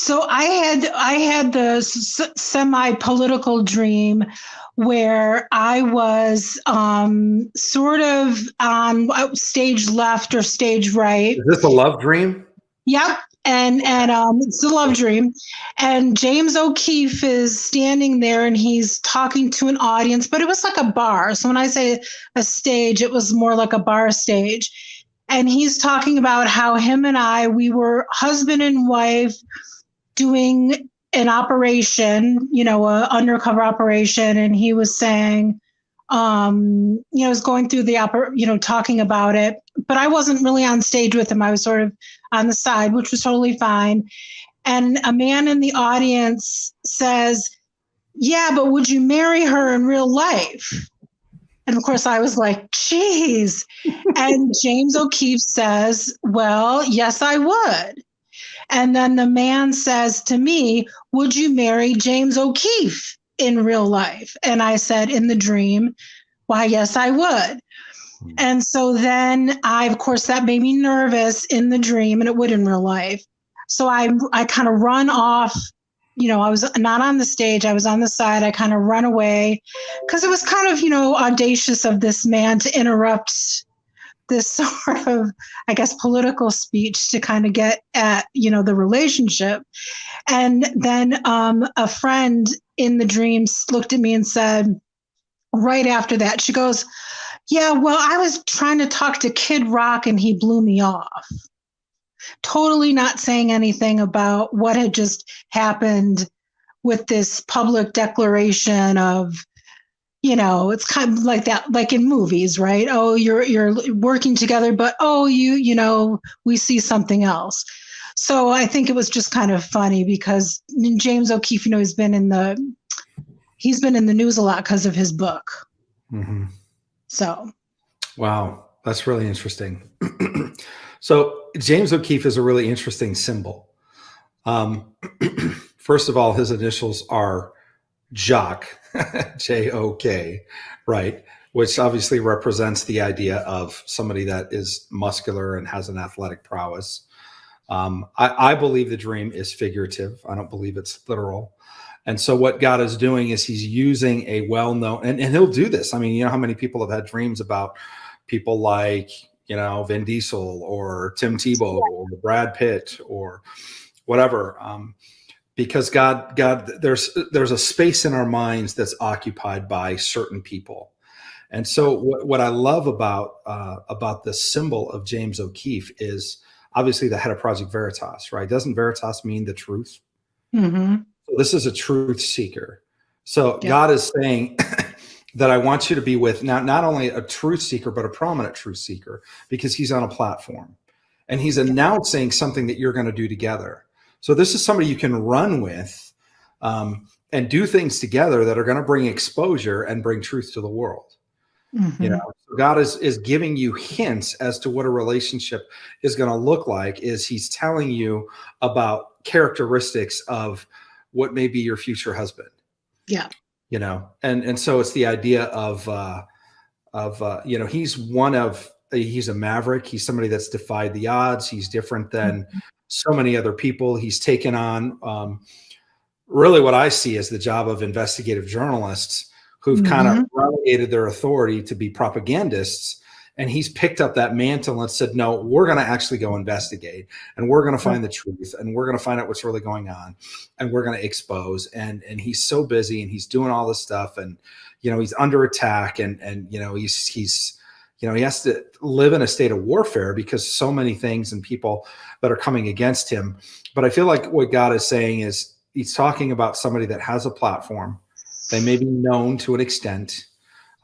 So I had the semi-political dream where I was sort of on stage left or stage right. Is this a love dream? Yep. And it's a love dream. And James O'Keefe is standing there and he's talking to an audience, but it was like a bar. So when I say a stage, it was more like a bar stage. And he's talking about how him and we were husband and wife doing an operation, a undercover operation. And he was saying, was going through talking about it, but I wasn't really on stage with him. I was sort of on the side, which was totally fine. And a man in the audience says, yeah, but would you marry her in real life? And of course I was like, geez. And James O'Keefe says, well, yes, I would. And then the man says to me, would you marry James O'Keefe in real life? And I said, in the dream, why, yes, I would. And so then of course, that made me nervous in the dream, and it would in real life. So I kind of run off, I was not on the stage. I was on the side. I kind of run away because it was kind of, audacious of this man to interrupt this sort of, I guess, political speech to kind of get at, the relationship. And then a friend in the dreams looked at me and said, right after that, she goes, yeah, well, I was trying to talk to Kid Rock and he blew me off. Totally not saying anything about what had just happened with this public declaration of, it's kind of like that, like in movies, right? Oh, you're working together, but we see something else. So I think it was just kind of funny because James O'Keefe, he's been in the news a lot because of his book. Mm-hmm. So. Wow, that's really interesting. So James O'Keefe is a really interesting symbol. First of all, his initials are Jock, J-O-K, right? Which obviously represents the idea of somebody that is muscular and has an athletic prowess. I believe the dream is figurative. I don't believe it's literal. And so what God is doing is he's using a well-known, and he'll do this. I mean, you know how many people have had dreams about people like, Vin Diesel or Tim Tebow or Brad Pitt or whatever. Because God, there's a space in our minds that's occupied by certain people. And so what I love about the symbol of James O'Keefe is obviously the head of Project Veritas, right? Doesn't Veritas mean the truth? Mm-hmm. So this is a truth seeker. So yeah. God is saying that I want you to be with not only a truth seeker, but a prominent truth seeker, because he's on a platform and he's announcing something that you're going to do together. So this is somebody you can run with and do things together that are going to bring exposure and bring truth to the world. Mm-hmm. So God is giving you hints as to what a relationship is going to look like. Is he's telling you about characteristics of what may be your future husband. Yeah. And so it's the idea of he's a maverick. He's somebody that's defied the odds. He's different than so many other people. He's taken on really what I see as the job of investigative journalists who've kind of relegated their authority to be propagandists. And he's picked up that mantle and said, no, we're going to actually go investigate and we're going to find the truth and we're going to find out what's really going on and we're going to expose. And he's so busy and he's doing all this stuff and, he's under attack and he has to live in a state of warfare because so many things and people that are coming against him. But I feel like what God is saying is he's talking about somebody that has a platform. They may be known to an extent.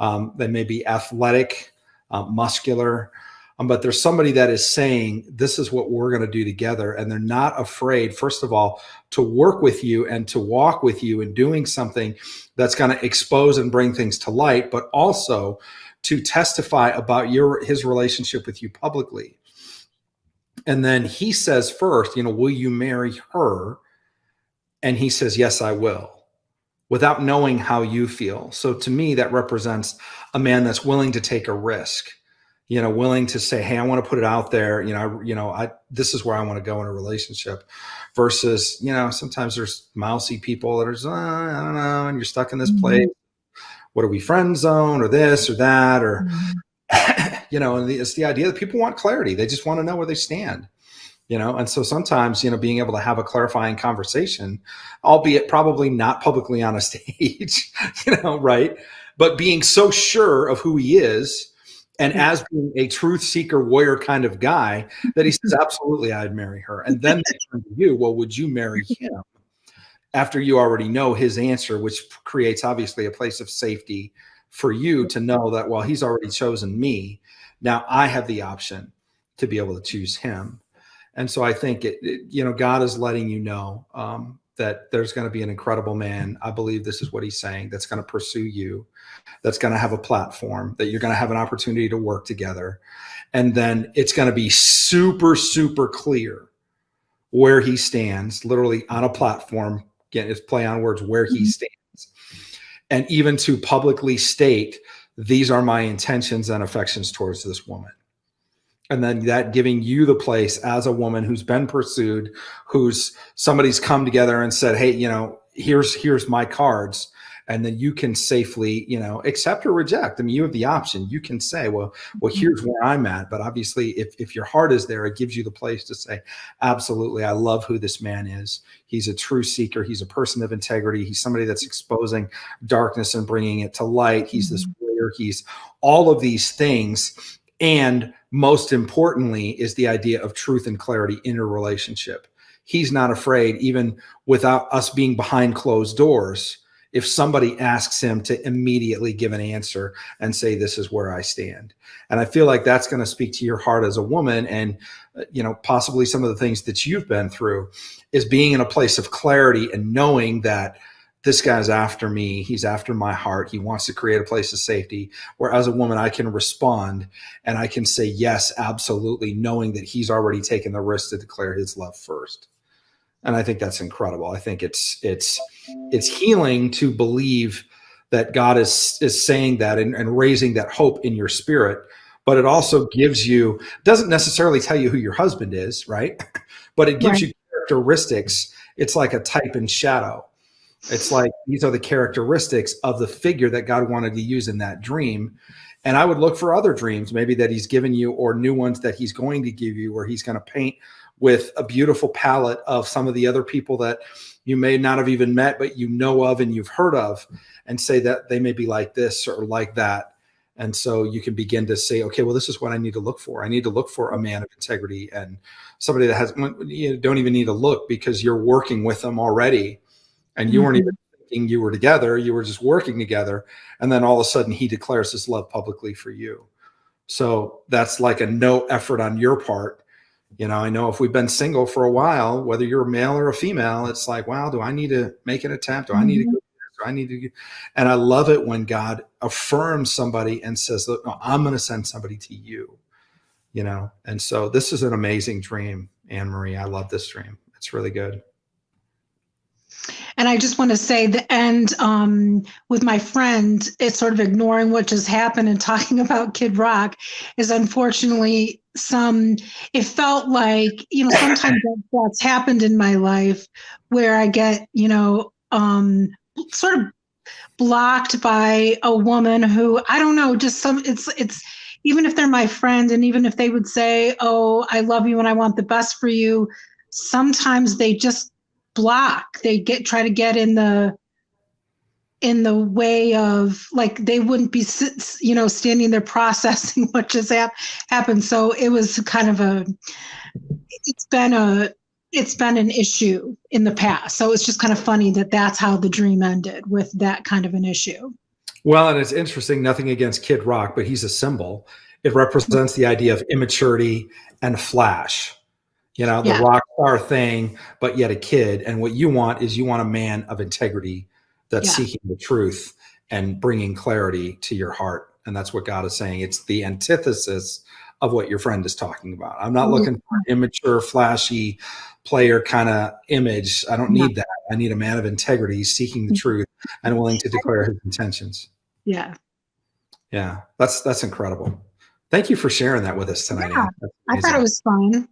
They may be athletic, muscular, but there's somebody that is saying, this is what we're going to do together. And they're not afraid, first of all, to work with you and to walk with you in doing something that's going to expose and bring things to light, but also to testify about his relationship with you publicly. And then he says first, will you marry her? And he says, yes, I will, without knowing how you feel. So to me, that represents a man that's willing to take a risk, willing to say, hey, I want to put it out there. This is where I want to go in a relationship versus, sometimes there's mousy people that are, I don't know, and you're stuck in this Mhm. place. What are we, friend zone or this or that? Or, Mhm. and it's the idea that people want clarity. They just want to know where they stand. And so sometimes, being able to have a clarifying conversation, albeit probably not publicly on a stage, right? But being so sure of who he is, and Yeah. as being a truth seeker warrior kind of guy, that he says, absolutely, I'd marry her. And then they turn to you, well, would you marry him? After you already know his answer, which creates obviously a place of safety for you to know that, well, he's already chosen me. Now I have the option to be able to choose him. And so I think God is letting you know that there's going to be an incredible man. I believe this is what he's saying, that's going to pursue you, that's going to have a platform, that you're going to have an opportunity to work together. And then it's going to be super, super clear where he stands, literally on a platform. Again, it's play on words, where he stands. And even to publicly state, these are my intentions and affections towards this woman. And then that giving you the place as a woman who's been pursued, who's somebody's come together and said, hey, here's my cards. And then you can safely, accept or reject. I mean, you have the option. You can say, well, here's where I'm at. But obviously, if your heart is there, it gives you the place to say, absolutely, I love who this man is. He's a true seeker. He's a person of integrity. He's somebody that's exposing darkness and bringing it to light. He's this warrior. He's all of these things. And most importantly is the idea of truth and clarity in a relationship. He's not afraid, even without us being behind closed doors, if somebody asks him to immediately give an answer and say, this is where I stand. And I feel like that's going to speak to your heart as a woman. And, possibly some of the things that you've been through is being in a place of clarity and knowing that this guy's after me. He's after my heart. He wants to create a place of safety where, as a woman, I can respond and I can say, yes, absolutely, knowing that he's already taken the risk to declare his love first. And I think that's incredible. I think it's healing to believe that God is saying that and raising that hope in your spirit. But it also gives you, doesn't necessarily tell you who your husband is, right? But it gives you characteristics. It's like a type and shadow. It's like, these are the characteristics of the figure that God wanted to use in that dream. And I would look for other dreams, maybe that he's given you, or new ones that he's going to give you, where he's going to paint with a beautiful palette of some of the other people that you may not have even met, but you know of and you've heard of, and say that they may be like this or like that. And so you can begin to say, okay, well, this is what I need to look for. I need to look for a man of integrity and somebody that has, you don't even need to look, because you're working with them already. And you weren't even thinking you were together. You were just working together. And then all of a sudden he declares his love publicly for you. So that's like a no effort on your part. I know if we've been single for a while, whether you're a male or a female, it's like, wow, do I need to make an attempt? Do I need to go? Do I need to? And I love it when God affirms somebody and says, look, no, I'm going to send somebody to you, And so this is an amazing dream, Anne Marie. I love this dream. It's really good. And I just want to say the end with my friend, it's sort of ignoring what just happened and talking about Kid Rock, is unfortunately it felt like, sometimes that's happened in my life where I get, sort of blocked by a woman who, I don't know, just it's even if they're my friend and even if they would say, oh, I love you and I want the best for you, sometimes they just block. They try to get in the way of, like, they wouldn't be standing there processing what just happened. So it was kind of it's been an issue in the past. So it's just kind of funny that that's how the dream ended, with that kind of an issue. Well, and it's interesting, nothing against Kid Rock, but he's a symbol. It represents the idea of immaturity and flash. The rock star thing, but yet a kid. And what you want a man of integrity that's seeking the truth and bringing clarity to your heart. And that's what God is saying. It's the antithesis of what your friend is talking about. I'm not looking for an immature, flashy player kind of image. I don't need that. I need a man of integrity seeking the truth and willing to declare his intentions. Yeah. Yeah. That's incredible. Thank you for sharing that with us tonight. Yeah, I thought it was fun.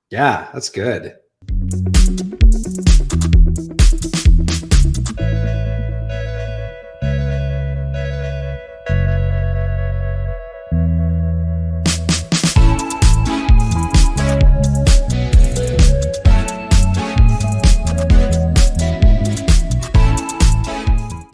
Yeah, that's good.